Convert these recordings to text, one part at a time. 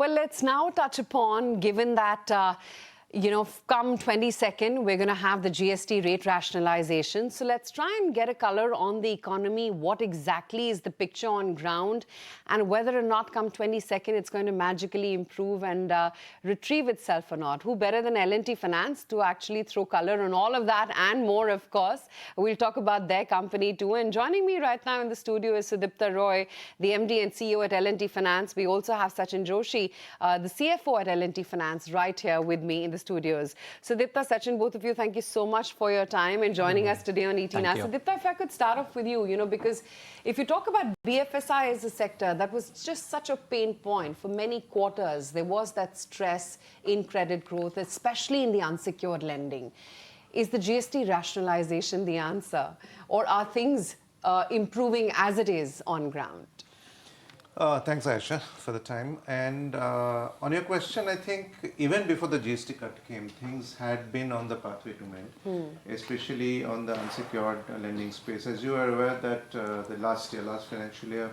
Well, let's now touch upon, given that, come 22nd, we're going to have the GST rate rationalization. So let's try and get a color on the economy. What exactly is the picture on ground, and whether or not come 22nd, it's going to magically improve and retrieve itself or not. Who better than L&T Finance to actually throw color on all of that and more, of course. We'll talk about their company too. And joining me right now in the studio is Sudipta Roy, the MD and CEO at L&T Finance. We also have Sachinn Joshi, the CFO at L&T Finance, right here with me in the studios. Sudipta, Sachinn, both of you, thank you so much for your time and joining us today on ET Now. Sudipta, if I could start off with you, because if you talk about BFSI as a sector, that was just such a pain point for many quarters. There was that stress in credit growth, especially in the unsecured lending. Is the GST rationalization the answer, or are things improving as it is on ground? Thanks, Aisha, for the time. And on your question, I think even before the GST cut came, things had been on the pathway to mend, especially on the unsecured lending space. As you are aware that the last financial year,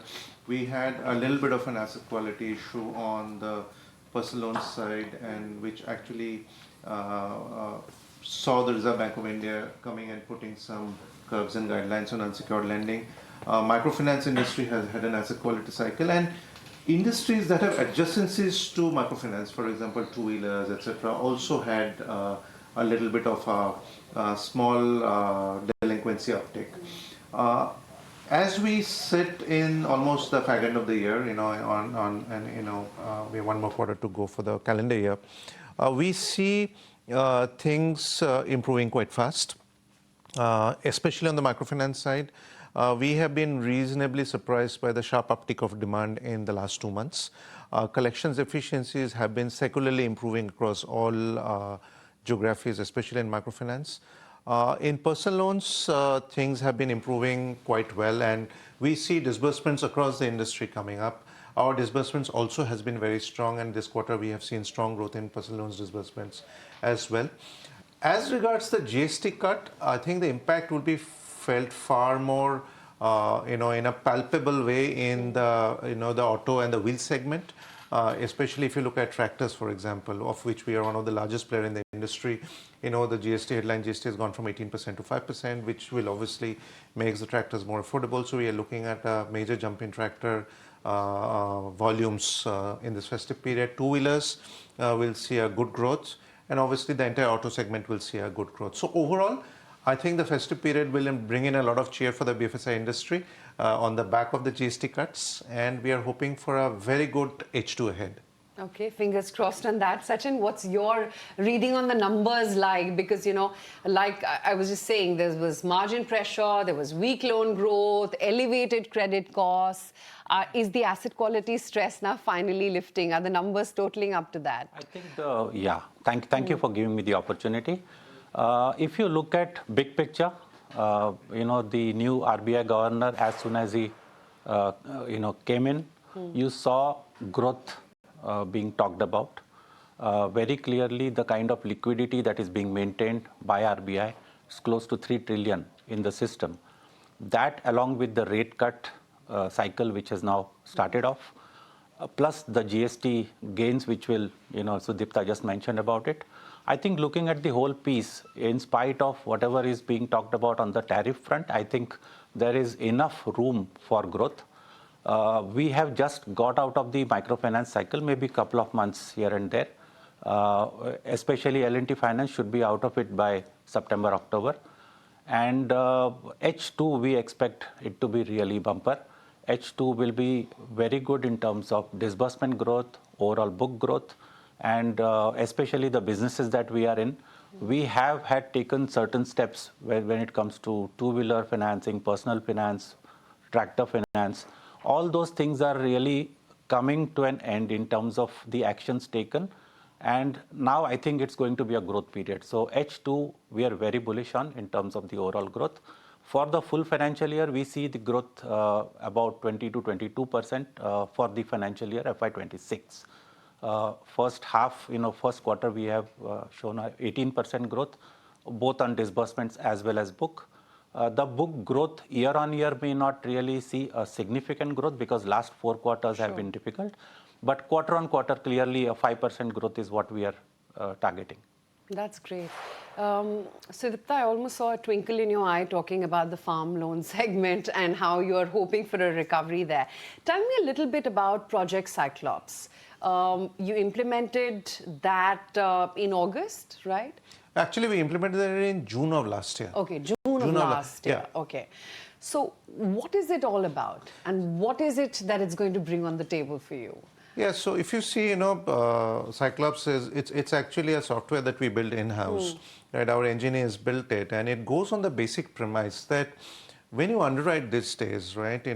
we had a little bit of an asset quality issue on the personal loan side, and which actually saw the Reserve Bank of India coming and putting some curbs and guidelines on unsecured lending. Microfinance industry has had an asset quality cycle, and industries that have adjacencies to microfinance, for example, two-wheelers, etc., also had a little bit of a small delinquency uptick. As we sit in almost the fag end of the year, we have one more quarter to go for the calendar year, we see things improving quite fast, especially on the microfinance side. We have been reasonably surprised by the sharp uptick of demand in the last 2 months. Collections efficiencies have been secularly improving across all geographies, especially in microfinance. In personal loans, things have been improving quite well, and we see disbursements across the industry coming up. Our disbursements also has been very strong, and this quarter we have seen strong growth in personal loans disbursements as well. As regards the GST cut, I think the impact will be felt far more, in a palpable way in the, the auto and the wheel segment, especially if you look at tractors, for example, of which we are one of the largest player in the industry. The GST headline GST has gone from 18% to 5%, which will obviously makes the tractors more affordable. So we are looking at a major jump in tractor volumes in this festive period. Two-wheelers will see a good growth, and obviously the entire auto segment will see a good growth. So overall, I think the festive period will bring in a lot of cheer for the BFSI industry on the back of the GST cuts, and we are hoping for a very good H2 ahead. Okay, fingers crossed on that. Sachinn, what's your reading on the numbers like? Because, like I was just saying, there was margin pressure, there was weak loan growth, elevated credit costs. Is the asset quality stress now finally lifting? Are the numbers totaling up to that? I think, thank you for giving me the opportunity. If you look at big picture, the new RBI governor, as soon as he, came in, you saw growth being talked about. Very clearly, the kind of liquidity that is being maintained by RBI is close to 3 trillion in the system. That, along with the rate cut cycle, which has now started off, plus the GST gains, which will, Sudipta just mentioned about it. I think looking at the whole piece, in spite of whatever is being talked about on the tariff front, I think there is enough room for growth. We have just got out of the microfinance cycle, maybe a couple of months here and there. Especially L&T Finance should be out of it by September, October. And H2, we expect it to be really bumper. H2 will be very good in terms of disbursement growth, overall book growth, and especially the businesses that we are in. We have had taken certain steps when it comes to two-wheeler financing, personal finance, tractor finance. All those things are really coming to an end in terms of the actions taken. And now I think it's going to be a growth period. So H2, we are very bullish on in terms of the overall growth. For the full financial year, we see the growth about 20 to 22% for the financial year FY26. First half, first quarter, we have shown 18% growth, both on disbursements as well as book. The book growth year on year may not really see a significant growth because last 4 quarters have been difficult. But quarter on quarter, clearly a 5% growth is what we are targeting. That's great. Sudipta, I almost saw a twinkle in your eye talking about the farm loan segment and how you're hoping for a recovery there. Tell me a little bit about Project Cyclops. You implemented that in August, right? Actually, we implemented it in June of last year. Okay, June of last year. Yeah. Okay. So what is it all about? And what is it that it's going to bring on the table for you? Yeah, so if you see, Cyclops it's actually a software that we build in-house, right? Our engineers built it, and it goes on the basic premise that when you underwrite these days, right, if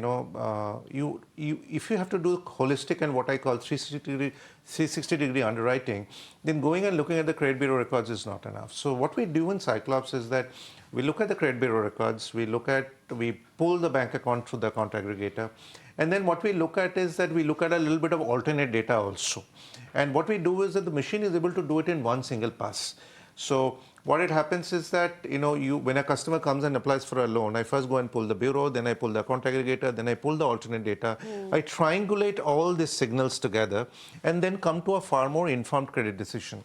you have to do holistic and what I call 360-degree underwriting, then going and looking at the credit bureau records is not enough. So what we do in Cyclops is that we look at the credit bureau records, we pull the bank account through the account aggregator, and then what we look at is that we look at a little bit of alternate data also. And what we do is that the machine is able to do it in one single pass. So what it happens is that, when a customer comes and applies for a loan, I first go and pull the bureau, then I pull the account aggregator, then I pull the alternate data. I triangulate all these signals together and then come to a far more informed credit decision.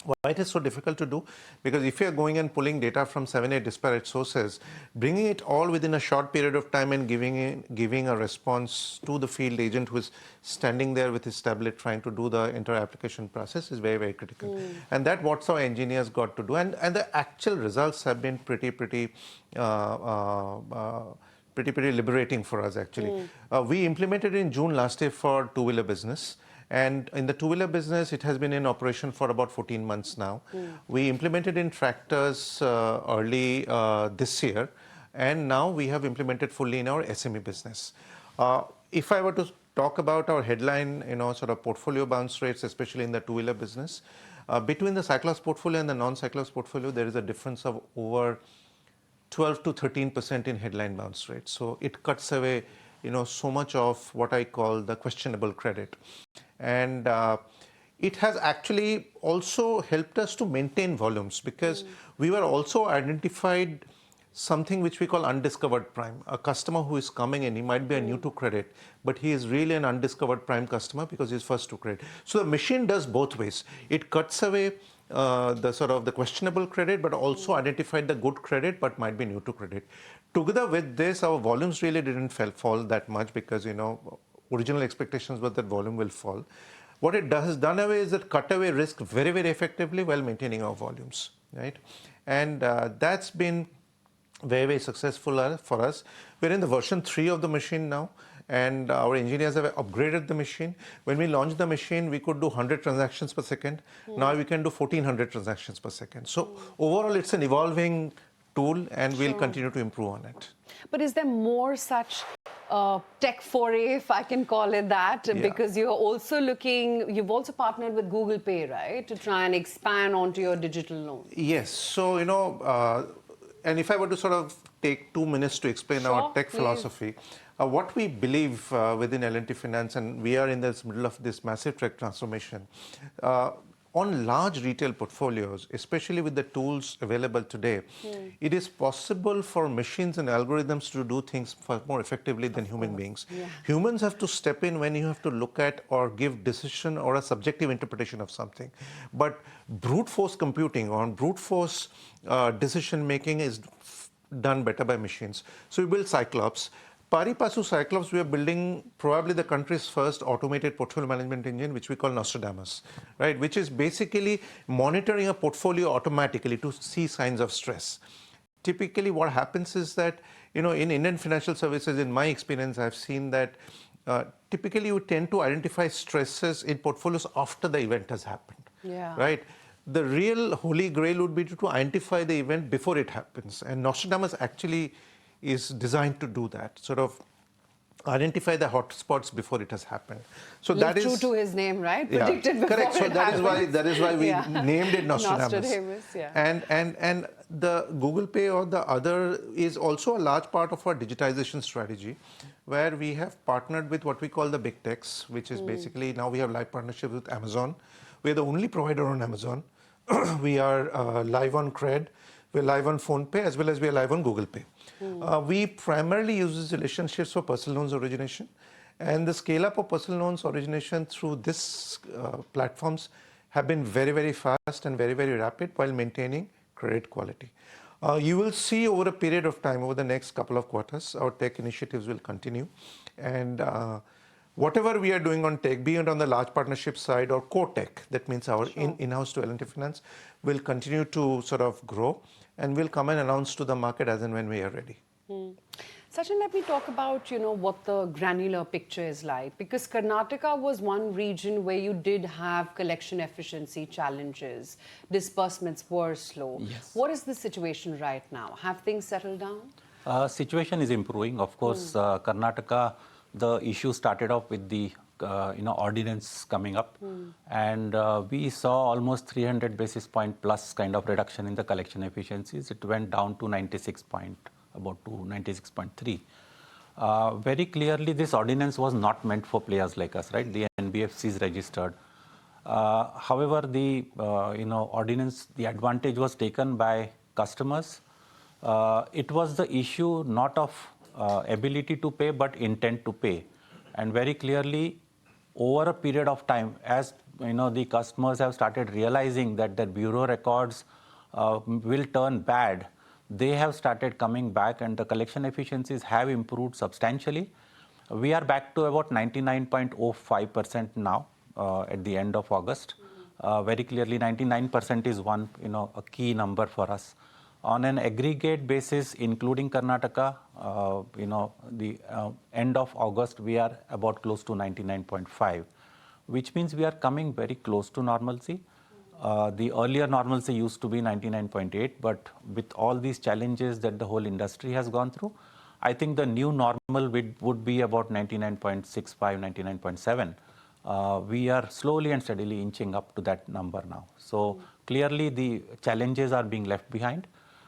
Why it is so difficult to do? Because if you are going and pulling data from 7-8 disparate sources, bringing it all within a short period of time and giving a response to the field agent who is standing there with his tablet trying to do the entire application process is very, very critical. And that's what our engineers got to do. And the actual results have been pretty liberating for us, actually. We implemented in June last year for two-wheeler business. And in the two-wheeler business, it has been in operation for about 14 months now. We implemented in tractors early this year, and now we have implemented fully in our SME business. If I were to talk about our headline, sort of portfolio bounce rates, especially in the two-wheeler business, between the Cyclops portfolio and the non-Cyclops portfolio, there is a difference of over 12 to 13% in headline bounce rate. So it cuts away so much of what I call the questionable credit. And it has actually also helped us to maintain volumes because we were also identified something which we call undiscovered prime. A customer who is coming in, he might be a new to credit, but he is really an undiscovered prime customer because he's first to credit. So the machine does both ways. It cuts away the questionable credit, but also identified the good credit, but might be new to credit. Together with this, our volumes really didn't fall that much because, original expectations were that volume will fall. What it has done away is that cut away risk very, very effectively while maintaining our volumes, right? And that's been very, very successful for us. We're in the version 3 of the machine now, and our engineers have upgraded the machine. When we launched the machine, we could do 100 transactions per second. Now we can do 1400 transactions per second. So overall, it's an evolving tool, and we'll continue to improve on it. But is there more such tech foray, if I can call it that? Yeah. Because you've also partnered with Google Pay, right? To try and expand onto your digital loan. Yes. So, and if I were to sort of take 2 minutes to explain our tech philosophy, what we believe within L&T Finance, and we are in the middle of this massive tech transformation, on large retail portfolios, especially with the tools available today, it is possible for machines and algorithms to do things far more effectively than human beings. Yeah. Humans have to step in when you have to look at or give decision or a subjective interpretation of something. But brute force computing or brute force decision making is done better by machines. So we built Cyclops. Pari passu Cyclops, we are building probably the country's first automated portfolio management engine, which we call Nostradamus, right? Which is basically monitoring a portfolio automatically to see signs of stress. Typically, what happens is that, in Indian financial services, in my experience, I've seen that typically you tend to identify stresses in portfolios after the event has happened, right? The real holy grail would be to identify the event before it happens. And Nostradamus actually is designed to do that, sort of identify the hotspots before it has happened. So that is true to his name, right? Predicted before correct. So it that is why we named it Nostradamus. Nostradamus, yeah. And the Google Pay or the other is also a large part of our digitization strategy, where we have partnered with what we call the big techs, which is basically now we have live partnerships with Amazon. We are the only provider on Amazon. We are live on Cred. We're live on PhonePe as well as we are live on Google Pay. We primarily use these relationships for personal loans origination, And the scale up of personal loans origination through this platforms have been very, very fast and very, very rapid while maintaining credit quality. You will see over a period of time, over the next couple of quarters, our tech initiatives will continue. And whatever we are doing on tech, be it on the large partnership side or core tech, that means our in-house to L&T Finance, will continue to sort of grow and will come and announce to the market as and when we are ready. Sachinn, let me talk about, what the granular picture is like, because Karnataka was one region where you did have collection efficiency challenges. Disbursements were slow. Yes. What is the situation right now? Have things settled down? Situation is improving. Of course, Karnataka, the issue started off with the ordinance coming up, and we saw almost 300 basis point plus kind of reduction in the collection efficiencies. It went down to 96.3. Very clearly, this ordinance was not meant for players like us, right? The NBFCs registered. However, the ordinance, the advantage was taken by customers. It was the issue not of ability to pay, but intent to pay. And very clearly, over a period of time, as the customers have started realizing that their bureau records will turn bad, they have started coming back, and the collection efficiencies have improved substantially. We are back to about 99.05% now at the end of August. Very clearly, 99% is one, a key number for us. On an aggregate basis, including Karnataka, the end of August, we are about close to 99.5, which means we are coming very close to normalcy. The earlier normalcy used to be 99.8, but with all these challenges that the whole industry has gone through, I think the new normal would be about 99.65, 99.7. We are slowly and steadily inching up to that number now. So clearly the challenges are being left behind.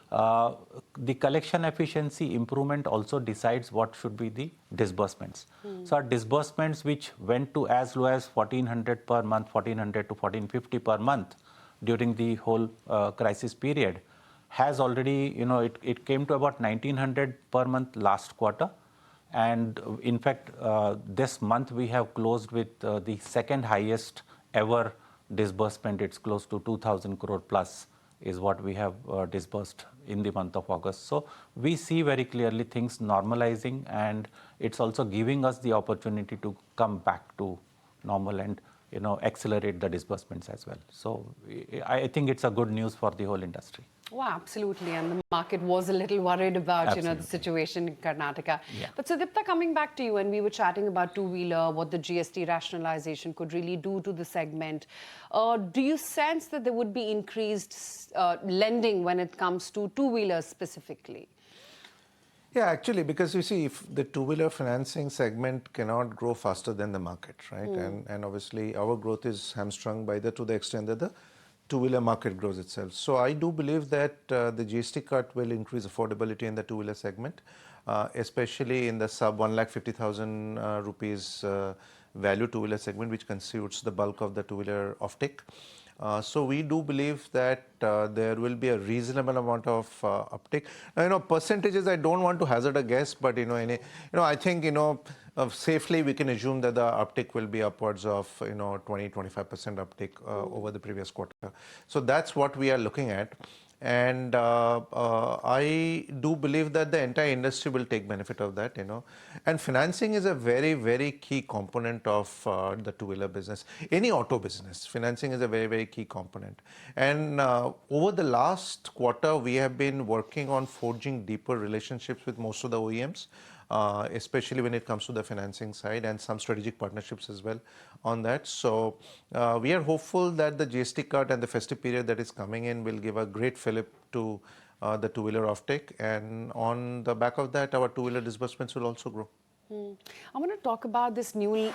The collection efficiency improvement also decides what should be the disbursements. So our disbursements, which went to as low as 1,400 per month, 1,400 to 1,450 per month during the whole crisis period, has already, it came to about 1,900 per month last quarter. And in fact, this month we have closed with the second highest ever disbursement. It's close to 2,000 crore plus is what we have disbursed in the month of August. So we see very clearly things normalizing, and it's also giving us the opportunity to come back to normal and accelerate the disbursements as well. So I think it's a good news for the whole industry. Well, absolutely. And the market was a little worried about, Absolutely. the situation in Karnataka. Yeah. But Sudipta, coming back to you, and we were chatting about two-wheeler, what the GST rationalization could really do to the segment. Do you sense that there would be increased lending when it comes to two-wheelers specifically? Yeah, actually, because you see, if the two-wheeler financing segment cannot grow faster than the market, right? And obviously, our growth is hamstrung by to the extent that the two-wheeler market grows itself. So I do believe that the GST cut will increase affordability in the two-wheeler segment, especially in the sub 1,50,000 rupees value two-wheeler segment, which constitutes the bulk of the two-wheeler offtake. So we do believe that there will be a reasonable amount of uptake. Now, percentages, I don't want to hazard a guess, but I think safely we can assume that the uptake will be upwards of 20-25% uptake over the previous quarter. So that's what we are looking at. And I do believe that the entire industry will take benefit of that, And financing is a very, very key component of the two-wheeler business. Any auto business, financing is a very, very key component. And over the last quarter, we have been working on forging deeper relationships with most of the OEMs, especially when it comes to the financing side, and some strategic partnerships as well on that. So we are hopeful that the GST cut and the festive period that is coming in will give a great fillip to the two-wheeler offtake, and on the back of that, our two-wheeler disbursements will also grow. I want to talk about this new,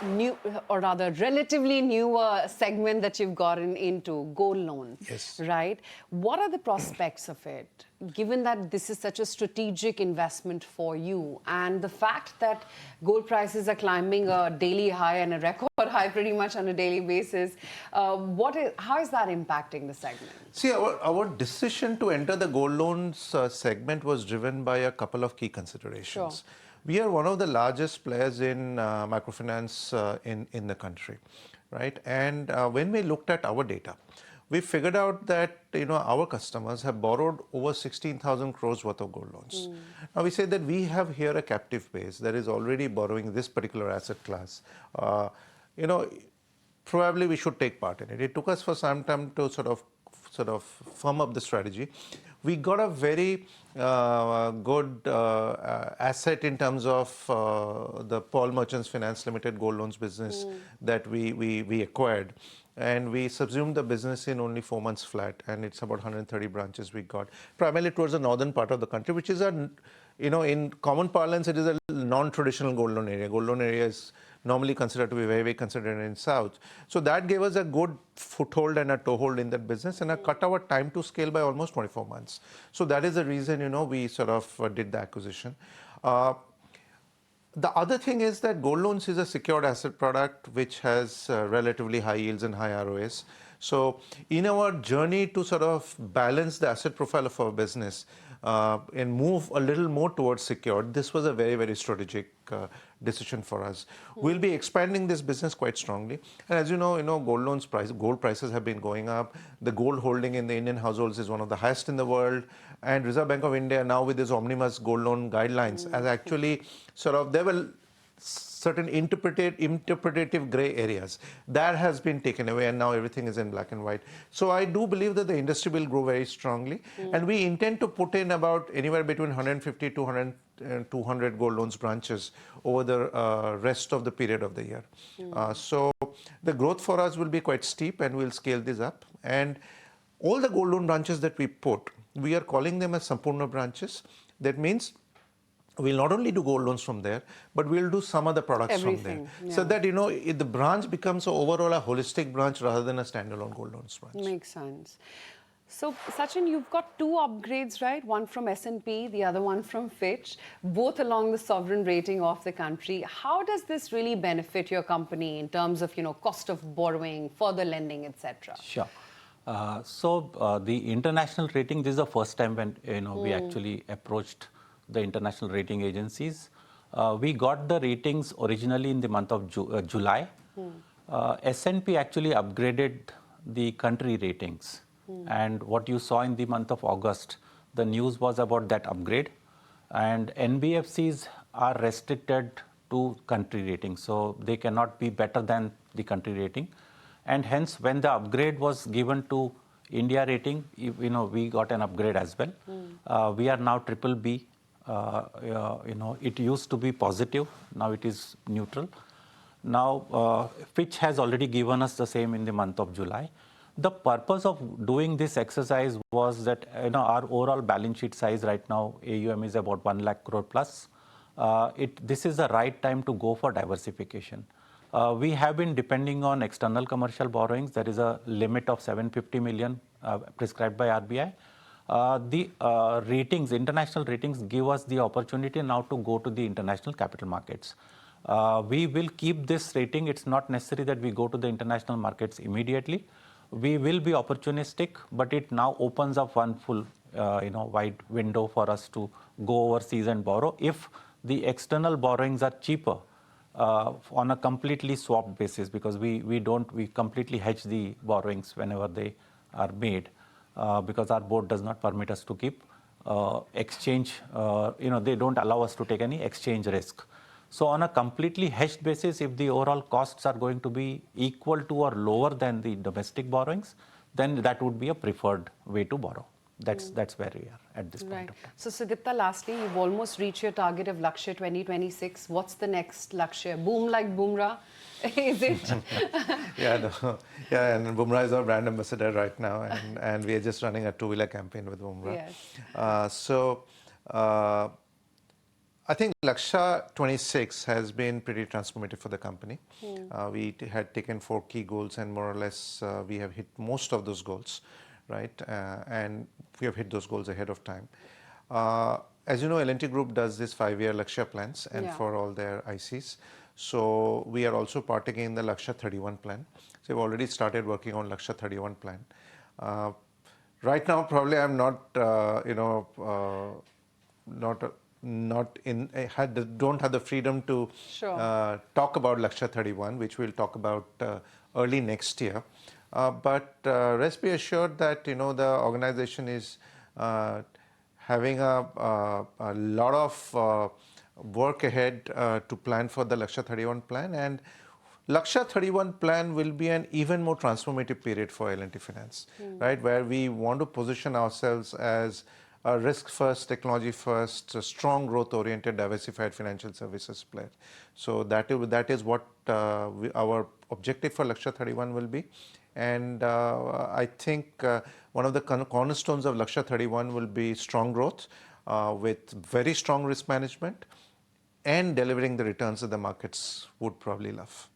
or rather, relatively new segment that you've gotten into, gold loans. Yes. Right? What are the prospects of it, given that this is such a strategic investment for you, and the fact that gold prices are climbing a daily high and a record high pretty much on a daily basis? How is that impacting the segment? See, our decision to enter the gold loans segment was driven by a couple of key considerations. Sure. We are one of the largest players in microfinance in the country, right? And when we looked at our data, we figured out that our customers have borrowed over 16,000 crores worth of gold loans. Now we say that we have here a captive base that is already borrowing this particular asset class. You know, Probably we should take part in it. It took us for some time to sort of firm up the strategy. We got a very good asset in terms of the Paul Merchants Finance Limited gold loans business that we acquired. And we subsumed the business in only 4 months flat, and it's about 130 branches we got, primarily towards the northern part of the country, which is in common parlance, it is a non-traditional gold loan area. Gold loan area is normally considered to be very considered in South. So that gave us a good foothold and a toehold in that business, and cut our time to scale by almost 24 months. So that is the reason, we sort of did the acquisition. The other thing is that gold loans is a secured asset product which has relatively high yields and high ROAs. So in our journey to sort of balance the asset profile of our business and move a little more towards secured, this was a very, very strategic decision for us. We'll be expanding this business quite strongly. And as you know, gold prices have been going up. The gold holding in the Indian households is one of the highest in the world. And Reserve Bank of India now with this omnibus gold loan guidelines has actually there were certain interpretative gray areas. That has been taken away, and now everything is in black and white. So I do believe that the industry will grow very strongly, and we intend to put in about anywhere between 150 to 200 gold loans branches over the rest of the period of the year. So the growth for us will be quite steep, and we'll scale this up. And all the gold loan branches that we put, we are calling them as Sampurna branches. That means we'll not only do gold loans from there, but we'll do some other products from there. Yeah. So that, the branch becomes overall a holistic branch rather than a standalone gold loans branch. Makes sense. So, Sachinn, you've got 2 upgrades, right? One from S&P, the other one from Fitch, both along the sovereign rating of the country. How does this really benefit your company in terms of, cost of borrowing, further lending, etc.? Sure. The international rating, this is the first time when we actually approached the international rating agencies. We got the ratings originally in the month of July. S&P actually upgraded the country ratings. And what you saw in the month of August, the news was about that upgrade. And NBFCs are restricted to country ratings, so they cannot be better than the country rating. And hence, when the upgrade was given to India rating, we got an upgrade as well. We are now BBB. It used to be positive. Now it is neutral. Now, Fitch has already given us the same in the month of July. The purpose of doing this exercise was that our overall balance sheet size right now, AUM is about 1 lakh crore plus. This is the right time to go for diversification. We have been depending on external commercial borrowings. There is a limit of 750 million prescribed by RBI. The international ratings give us the opportunity now to go to the international capital markets. We will keep this rating. It's not necessary that we go to the international markets immediately. We will be opportunistic, but it now opens up one full, wide window for us to go overseas and borrow if the external borrowings are cheaper on a completely swapped basis, because we completely hedge the borrowings whenever they are made. Because our board does not permit us to keep exchange, they don't allow us to take any exchange risk. So on a completely hedged basis, if the overall costs are going to be equal to or lower than the domestic borrowings, then that would be a preferred way to borrow. That's where we are at this point of time. So, Sudipta, lastly, you've almost reached your target of Lakshya 2026. What's the next Lakshya? Boom like Bumrah? Is it? And Bumrah is our brand ambassador right now, and we are just running a 2-wheeler campaign with Bumrah. Yes. I think Lakshya 26 has been pretty transformative for the company. We had taken 4 key goals, and more or less we have hit most of those goals, right? And we have hit those goals ahead of time. As you know, L&T Group does this 5-year Lakshya plans and for all their ICs. So we are also partaking in the Lakshya 31 plan. So we've already started working on Lakshya 31 plan. Right now, probably I'm not, don't have the freedom to Sure. talk about Lakshya 31, which we'll talk about early next year. But rest be assured that the organization is having a lot of work ahead to plan for the Lakshya 31 plan, and Lakshya 31 plan will be an even more transformative period for L&T Finance, right? Where we want to position ourselves as a risk-first, technology-first, strong growth-oriented, diversified financial services player. So that is what our objective for Lakshya 31 will be. And I think one of the cornerstones of Lakshya 31 will be strong growth with very strong risk management and delivering the returns that the markets would probably love.